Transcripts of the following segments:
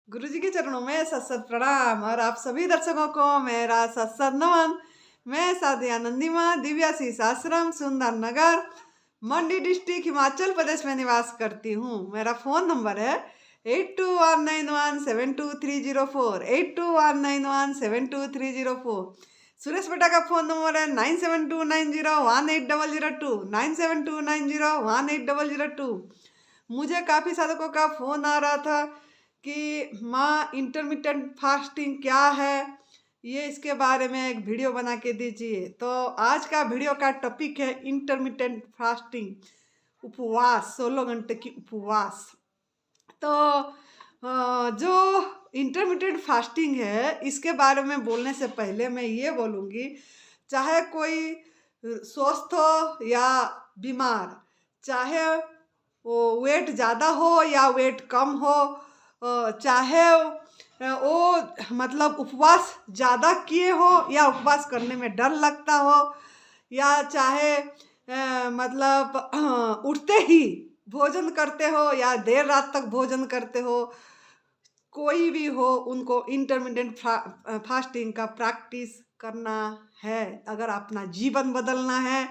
गुरुजी के चरणों में सत सत प्रणाम और आप सभी दर्शकों को मेरा सत सत नमन। मैं साध्या नंदीमा दिव्याशीष आश्रम सुंदर नगर मंडी डिस्ट्रिक्ट हिमाचल प्रदेश में निवास करती हूँ। मेरा फ़ोन नंबर है 8219172304 8219172304। सुरेश बेटा का फ़ोन नंबर है 9729018002 9729018002। मुझे काफ़ी साधकों का फ़ोन आ रहा था कि माँ इंटरमिटेंट फास्टिंग क्या है, ये इसके बारे में एक वीडियो बना के दीजिए। तो आज का वीडियो का टॉपिक है इंटरमिटेंट फास्टिंग, उपवास, 16 घंटे की उपवास। तो जो इंटरमिटेंट फास्टिंग है इसके बारे में बोलने से पहले मैं ये बोलूँगी, चाहे कोई स्वस्थ हो या बीमार, चाहे वो वेट ज़्यादा हो या वेट कम हो, चाहे वो मतलब उपवास ज़्यादा किए हो या उपवास करने में डर लगता हो, या चाहे मतलब उठते ही भोजन करते हो या देर रात तक भोजन करते हो, कोई भी हो, उनको इंटरमिटेंट फास्टिंग का प्रैक्टिस करना है। अगर अपना जीवन बदलना है,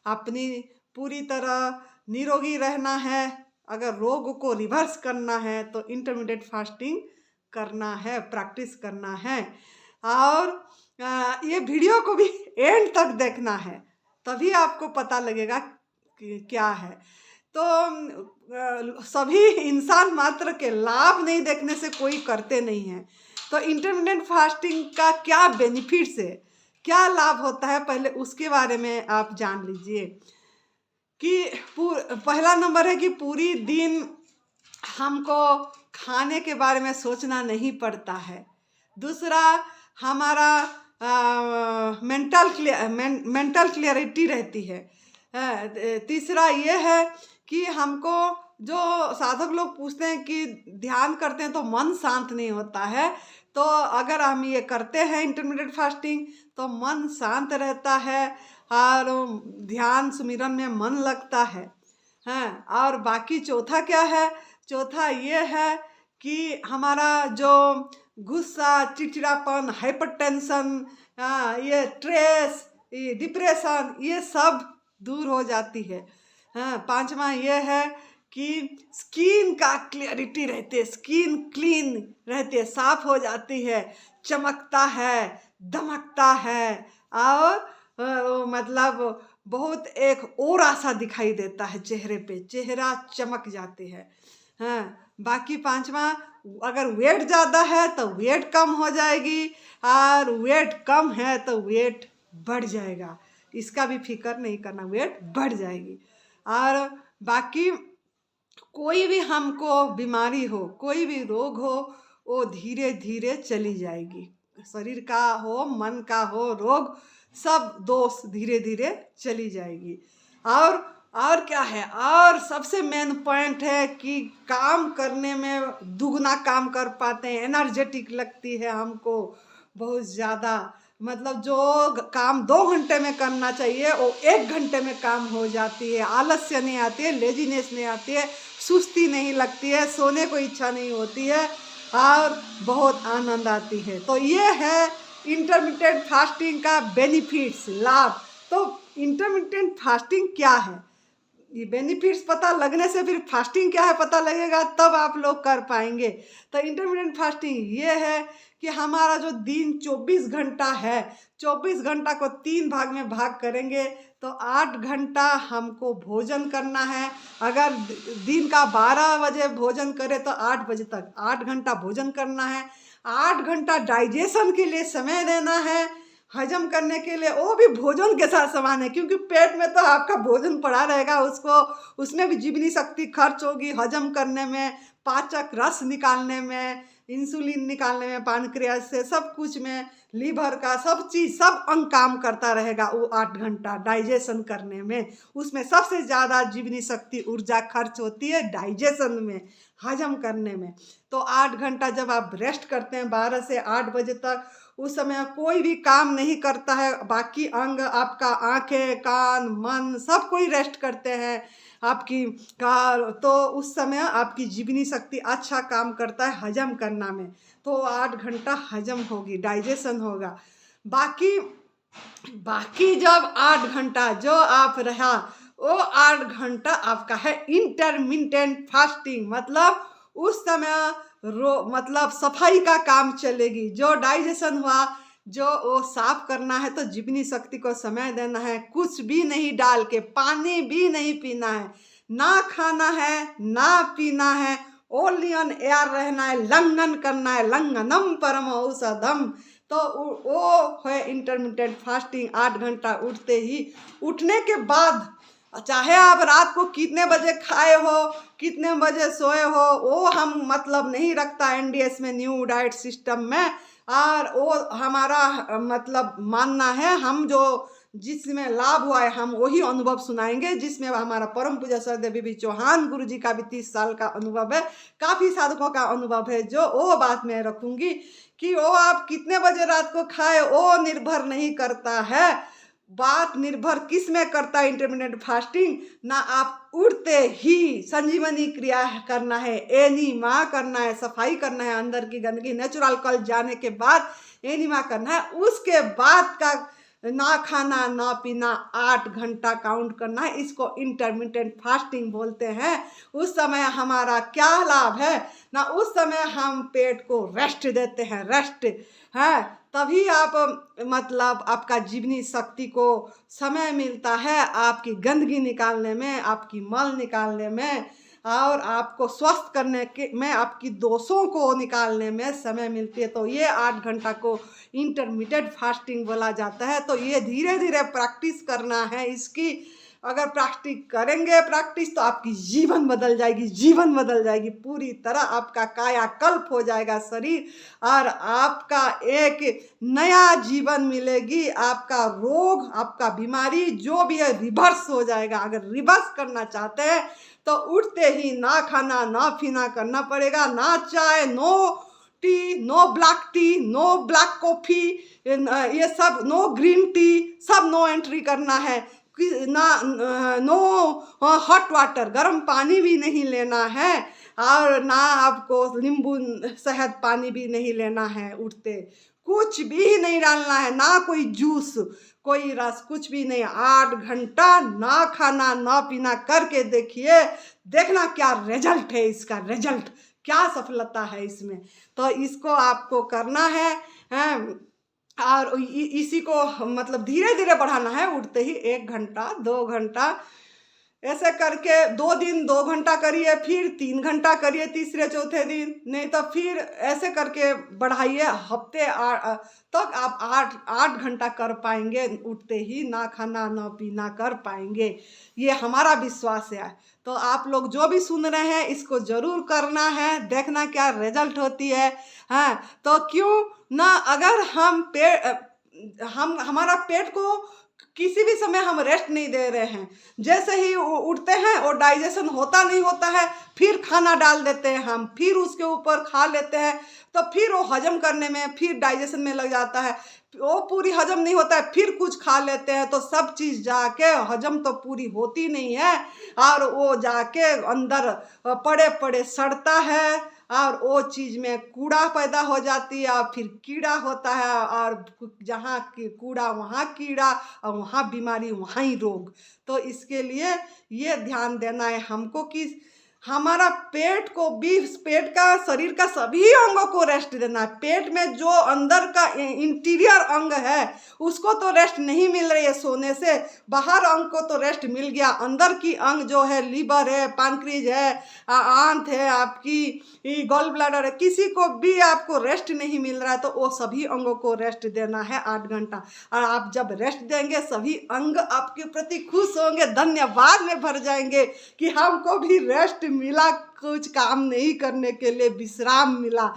अपनी पूरी तरह निरोगी रहना है, अगर रोग को रिवर्स करना है तो इंटरमिटेंट फास्टिंग करना है, प्रैक्टिस करना है। और ये वीडियो को भी एंड तक देखना है, तभी आपको पता लगेगा कि क्या है। तो सभी इंसान मात्र के लाभ नहीं देखने से कोई करते नहीं हैं। तो इंटरमिटेंट फास्टिंग का क्या बेनिफिट्स है, क्या लाभ होता है, पहले उसके बारे में आप जान लीजिए। कि पहला नंबर है कि पूरी दिन हमको खाने के बारे में सोचना नहीं पड़ता है। दूसरा, हमारा मेंटल क्लियरिटी रहती है। तीसरा ये है कि हमको, जो साधक लोग पूछते हैं कि ध्यान करते हैं तो मन शांत नहीं होता है, तो अगर हम ये करते हैं इंटरमिटेंट फास्टिंग तो मन शांत रहता है और ध्यान सुमिरन में मन लगता है। हाँ, और बाकी चौथा क्या है, चौथा ये है कि हमारा जो गुस्सा, चिड़चिड़ापन, हाइपरटेंशन, ये स्ट्रेस, ये डिप्रेशन, ये सब दूर हो जाती है। हाँ, पांचवा ये है कि स्किन का क्लियरिटी रहती है, स्किन क्लीन रहती है, साफ हो जाती है, चमकता है, दमकता है, और मतलब बहुत एक ऑरा सा दिखाई देता है चेहरे पे, चेहरा चमक जाती है। हाँ, बाकी पांचवा, अगर वेट ज़्यादा है तो वेट कम हो जाएगी, और वेट कम है तो वेट बढ़ जाएगा, इसका भी फिक्र नहीं करना, वेट बढ़ जाएगी। और बाकी कोई भी हमको बीमारी हो, कोई भी रोग हो, वो धीरे धीरे चली जाएगी। शरीर का हो, मन का हो, रोग, सब दोष धीरे धीरे चली जाएगी। और क्या है, और सबसे मेन पॉइंट है कि काम करने में दुगना काम कर पाते हैं, एनर्जेटिक लगती है हमको बहुत ज़्यादा। मतलब जो काम 2 घंटे में करना चाहिए वो 1 घंटे में काम हो जाती है, आलस्य नहीं आती है, लेजीनेस नहीं आती है, सुस्ती नहीं लगती है, सोने को इच्छा नहीं होती है, और बहुत आनंद आती है। तो ये है इंटरमिटेंट फास्टिंग का बेनिफिट्स, लाभ। तो इंटरमिटेंट फास्टिंग क्या है, ये बेनिफिट्स पता लगने से फिर फास्टिंग क्या है पता लगेगा, तब आप लोग कर पाएंगे। तो इंटरमिटेंट फास्टिंग ये है कि हमारा जो दिन 24 घंटा है, 24 घंटा को 3 भाग में भाग करेंगे तो 8 घंटा हमको भोजन करना है। अगर दिन का 12 बजे भोजन करें तो 8 बजे तक 8 घंटा भोजन करना है। 8 घंटा डाइजेशन के लिए समय देना है, हजम करने के लिए, वो भी भोजन के साथ समान है, क्योंकि पेट में तो आपका भोजन पड़ा रहेगा, उसको, उसमें भी जीवनी शक्ति खर्च होगी, हजम करने में, पाचक रस निकालने में, इंसुलिन निकालने में, पानक्रियास से, सब कुछ में, लीवर का सब चीज़, सब अंग काम करता रहेगा वो 8 घंटा डाइजेशन करने में। उसमें सबसे ज़्यादा जीवनी शक्ति, ऊर्जा खर्च होती है डाइजेशन में, हजम करने में। तो 8 घंटा जब आप रेस्ट करते हैं 12 से 8 बजे तक, उस समय कोई भी काम नहीं करता है, बाकी अंग आपका, आंखें, कान, मन, सब कोई रेस्ट करते हैं। आपकी का, तो उस समय आपकी जीवनी शक्ति अच्छा काम करता है हजम करना में, तो 8 घंटा हजम होगी, डाइजेशन होगा। बाकी बाकी जब 8 घंटा जो आप रहा, वो 8 घंटा आपका है इंटरमिटेंट फास्टिंग, मतलब उस समय मतलब सफाई का काम चलेगी। जो डाइजेशन हुआ, जो वो साफ करना है, तो जीवनी शक्ति को समय देना है, कुछ भी नहीं डाल के, पानी भी नहीं पीना है, ना खाना है ना पीना है, ओनली ऑन एयर रहना है, लंघन करना है, लंघनम परम औषधम। तो वो है इंटरमिटेंट फास्टिंग। 8 घंटा उठने के बाद, चाहे आप रात को कितने बजे खाए हो, कितने बजे सोए हो, वो हम मतलब नहीं रखता एनडीएस में, न्यू डाइट सिस्टम में। और वो हमारा मतलब मानना है, हम जो जिसमें लाभ हुआ है हम वही अनुभव सुनाएंगे, जिसमें हमारा परम पूज्य श्रद्धेय बीबी चौहान गुरु जी का भी 30 साल का अनुभव है, काफ़ी साधकों का अनुभव है, जो वो बात मैं रखूंगी कि वो आप कितने बजे रात को खाए वो निर्भर नहीं करता है। बात निर्भर किस में करता है इंटरमिटेंट फास्टिंग, ना आप उठते ही संजीवनी क्रिया करना है, एनिमा करना है, सफाई करना है, अंदर की गंदगी नेचुरल कल जाने के बाद एनिमा करना है, उसके बाद का ना खाना ना पीना 8 घंटा काउंट करना है। इसको इंटरमिटेंट फास्टिंग बोलते हैं। उस समय हमारा क्या लाभ है ना, उस समय हम पेट को रेस्ट देते हैं, रेस्ट है, तभी आप मतलब आपका जीवनी शक्ति को समय मिलता है, आपकी गंदगी निकालने में, आपकी मल निकालने में, और आपको स्वस्थ करने के में, आपकी दोषों को निकालने में समय मिलती है। तो ये 8 घंटा को इंटरमिटेंट फास्टिंग बोला जाता है। तो ये धीरे धीरे प्रैक्टिस करना है इसकी। अगर प्रैक्टिस तो आपकी जीवन बदल जाएगी, जीवन बदल जाएगी पूरी तरह, आपका कायाकल्प हो जाएगा शरीर, और आपका एक नया जीवन मिलेगी। आपका रोग, आपका बीमारी जो भी है रिवर्स हो जाएगा। अगर रिवर्स करना चाहते हैं तो उठते ही ना खाना ना पीना करना पड़ेगा, ना चाय, no tea, no black tea, no black coffee, ये सब नो, ग्रीन टी, सब नो एंट्री करना है। ना नो हॉट वाटर, गर्म पानी भी नहीं लेना है, और ना आपको नींबू शहद पानी भी नहीं लेना है। उठते कुछ भी नहीं डालना है, ना कोई जूस, कोई रस, कुछ भी नहीं। 8 घंटा ना खाना ना पीना करके देखिए, देखना क्या रिजल्ट है इसका, रिजल्ट क्या सफलता है इसमें। तो इसको आपको करना है, और इसी को मतलब धीरे धीरे बढ़ाना है। उठते ही 1 घंटा 2 घंटा ऐसे करके 2 दिन 2 घंटा करिए, फिर 3 घंटा करिए तीसरे चौथे दिन, नहीं तो फिर ऐसे करके बढ़ाइए। हफ्ते तक आप 8 घंटा कर पाएंगे, उठते ही ना खाना ना पीना कर पाएंगे, ये हमारा विश्वास है। तो आप लोग जो भी सुन रहे हैं इसको ज़रूर करना है, देखना क्या रिजल्ट होती है। हाँ, तो क्यों ना, अगर हम हमारा पेट को किसी भी समय हम रेस्ट नहीं दे रहे हैं, जैसे ही उठते हैं और डाइजेशन होता नहीं होता है, फिर खाना डाल देते हैं हम, फिर उसके ऊपर खा लेते हैं, तो फिर वो हजम करने में, फिर डाइजेशन में लग जाता है, वो पूरी हजम नहीं होता है, फिर कुछ खा लेते हैं, तो सब चीज़ जाके हजम तो पूरी होती नहीं है, और वो जाके अंदर पड़े पड़े सड़ता है, और वो चीज़ में कूड़ा पैदा हो जाती है, और फिर कीड़ा होता है, और जहाँ की कूड़ा वहाँ कीड़ा, और वहाँ बीमारी वहाँ ही रोग। तो इसके लिए ये ध्यान देना है हमको कि हमारा पेट को भी, पेट का, शरीर का सभी अंगों को रेस्ट देना है। पेट में जो अंदर का इंटीरियर अंग है उसको तो रेस्ट नहीं मिल रही है सोने से, बाहर अंग को तो रेस्ट मिल गया, अंदर की अंग जो है, लीवर है, पैंक्रीज है, आंत है, आपकी गॉल ब्लैडर है, किसी को भी आपको रेस्ट नहीं मिल रहा है, तो वो सभी अंगों को रेस्ट देना है 8 घंटा। और आप जब रेस्ट देंगे सभी अंग आपके प्रति खुश होंगे, धन्यवाद में भर जाएंगे कि हमको भी रेस्ट मिला, कुछ काम नहीं करने के लिए विश्राम मिला।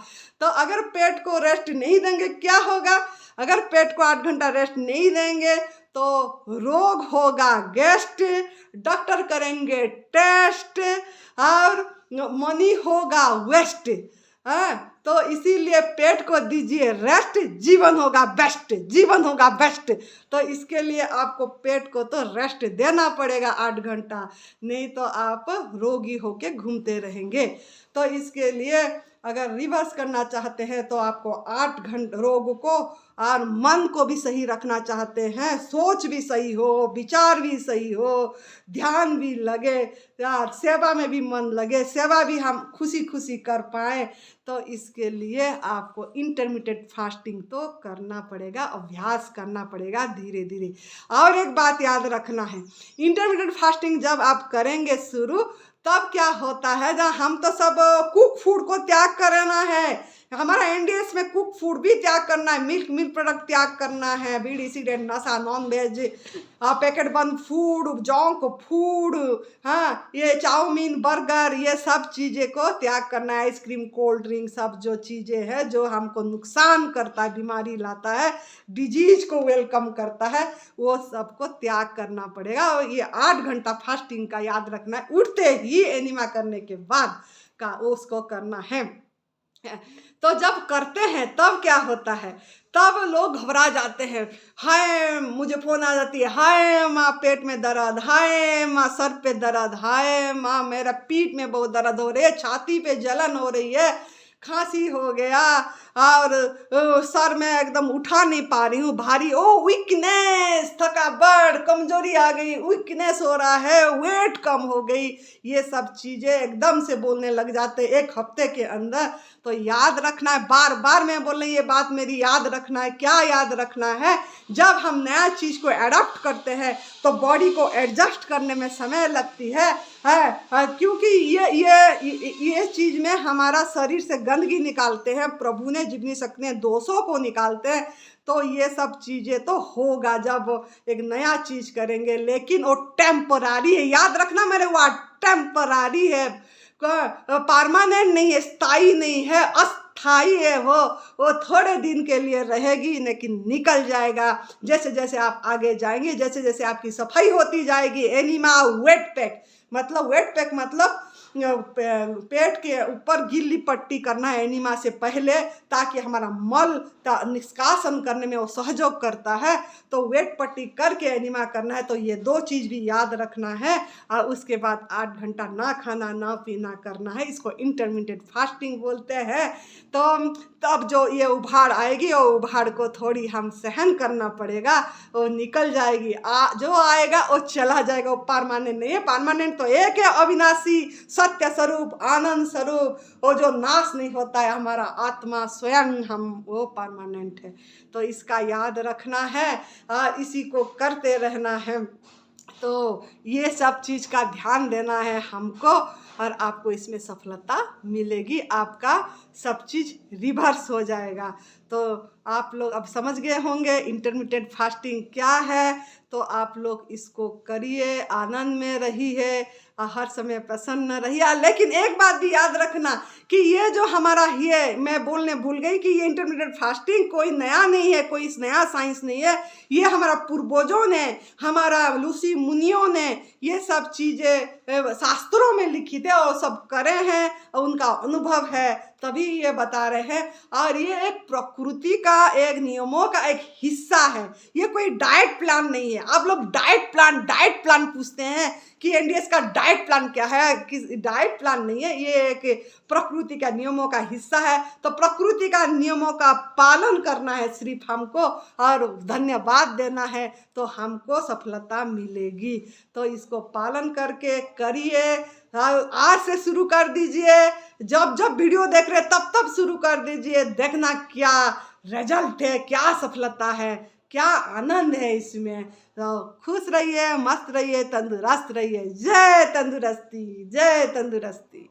तो अगर पेट को रेस्ट नहीं देंगे क्या होगा, अगर पेट को 8 घंटा रेस्ट नहीं देंगे तो रोग होगा, गेस्ट, डॉक्टर करेंगे टेस्ट, और मनी होगा वेस्ट। तो इसीलिए पेट को दीजिए रेस्ट, जीवन होगा बेस्ट, जीवन होगा बेस्ट। तो इसके लिए आपको पेट को तो रेस्ट देना पड़ेगा 8 घंटा, नहीं तो आप रोगी होके घूमते रहेंगे। तो इसके लिए अगर रिवर्स करना चाहते हैं तो आपको 8 घंटे रोग को और मन को भी सही रखना चाहते हैं, सोच भी सही हो, विचार भी सही हो, ध्यान भी लगे यार, सेवा में भी मन लगे, सेवा भी हम खुशी खुशी कर पाएँ, तो इसके लिए आपको इंटरमिटेंट फास्टिंग तो करना पड़ेगा, अभ्यास करना पड़ेगा धीरे धीरे। और एक बात याद रखना है, इंटरमिटेंट फास्टिंग जब आप करेंगे शुरू, तब क्या होता है, जहाँ हम तो सब कुक फूड को त्याग करना है, हमारा एनडीएस में कुक फूड भी त्याग करना है, मिल्क प्रोडक्ट त्याग करना है, बीड़ी सिगरेट नशा, नॉन वेज, पैकेट बंद फूड, जंक फूड, हाँ ये चाउमीन बर्गर, ये सब चीज़ें को त्याग करना है, आइसक्रीम कोल्ड ड्रिंक, सब जो चीज़ें हैं जो हमको नुकसान करता है, बीमारी लाता है, डिजीज को वेलकम करता है, वो सबको त्याग करना पड़ेगा। और ये 8 घंटा फास्टिंग का याद रखना है, उठते ही एनिमा करने के बाद का उसको करना है। तो जब करते हैं तब क्या होता है, तब लोग घबरा जाते हैं, हाय मुझे फ़ोन आ जाती है, हाय माँ पेट में दर्द, हाय माँ सर पे दर्द, हाय माँ मेरा पीठ में बहुत दर्द हो रही है, छाती पे जलन हो रही है, खांसी हो गया, और सर में एकदम उठा नहीं पा रही हूँ, भारी, ओ वीकनेस, थकावट, कमजोरी आ गई, वीकनेस हो रहा है, वेट कम हो गई, ये सब चीज़ें एकदम से बोलने लग जाते 1 हफ्ते के अंदर। तो याद रखना है, बार बार मैं बोल रही, ये बात मेरी याद रखना है। क्या याद रखना है, जब हम नया चीज़ को एडॉप्ट करते हैं तो बॉडी को एडजस्ट करने में समय लगती है, क्योंकि ये चीज़ में हमारा शरीर से गंदगी निकालते हैं, प्रभु ने जितनी शक्ति है दोषों को निकालते हैं। तो ये सब चीज़ें तो होगा जब एक नया चीज़ करेंगे, लेकिन वो टेम्परारी है, याद रखना मेरे वर्ड, टेम्परारी है, परमानेंट नहीं है, स्थायी नहीं है, अस्थाई है। वो थोड़े दिन के लिए रहेगी लेकिन निकल जाएगा। जैसे जैसे आप आगे जाएंगे, जैसे जैसे आपकी सफाई होती जाएगी, एनिमा वेट पैक मतलब पेट के ऊपर गिल्ली पट्टी करना है एनिमा से पहले, ताकि हमारा मल निष्कासन करने में वो सहयोग करता है। तो वेट पट्टी करके एनिमा करना है। तो ये 2 चीज़ भी याद रखना है, और उसके बाद 8 घंटा ना खाना ना पीना करना है। इसको इंटरमिटेंट फास्टिंग बोलते हैं। तो तब जो ये उभार आएगी, वो उभार को थोड़ी हम सहन करना पड़ेगा, वो निकल जाएगी। जो आएगा वो चला जाएगा, वो परमानेंट नहीं है। परमानेंट तो एक है, अविनाशी, सत्य स्वरूप, आनंद स्वरूप, वो जो नाश नहीं होता है, हमारा आत्मा स्वयं हम, वो परमानेंट है। तो इसका याद रखना है, इसी को करते रहना है। तो ये सब चीज़ का ध्यान देना है हमको, और आपको इसमें सफलता मिलेगी, आपका सब चीज़ रिवर्स हो जाएगा। तो आप लोग अब समझ गए होंगे इंटरमिटेंट फास्टिंग क्या है। तो आप लोग इसको करिए, आनंद में रहिए, हर समय प्रसन्न रहिए। लेकिन एक बात भी याद रखना कि ये जो हमारा, ये मैं बोलने भूल गई कि ये इंटरमिटेंट फास्टिंग कोई नया नहीं है, कोई नया साइंस नहीं है। ये हमारा पूर्वजों ने, हमारा ऋषि मुनियों ने ये सब चीज़ें शास्त्रों में लिखी थे और सब करे हैं, और उनका अनुभव है, तभी ये बता रहे हैं। और ये एक प्रकृति का, एक नियमों का एक हिस्सा है, ये कोई डाइट प्लान नहीं है। आप लोग डाइट प्लान पूछते हैं कि एनडीएस का डाइट प्लान क्या है, कि डाइट प्लान नहीं है, ये एक प्रकृति का नियमों का हिस्सा है। तो प्रकृति का नियमों का पालन करना है सिर्फ हमको, और धन्यवाद देना है, तो हमको सफलता मिलेगी। तो इसको पालन करके करिए, आज से शुरू कर दीजिए, जब वीडियो देख रहे तब शुरू कर दीजिए, देखना क्या रिजल्ट है, क्या सफलता है, क्या आनंद है इसमें। तो खुश रहिए, मस्त रहिए, तंदुरुस्त रहिए। जय तंदुरुस्ती, जय तंदुरुस्ती।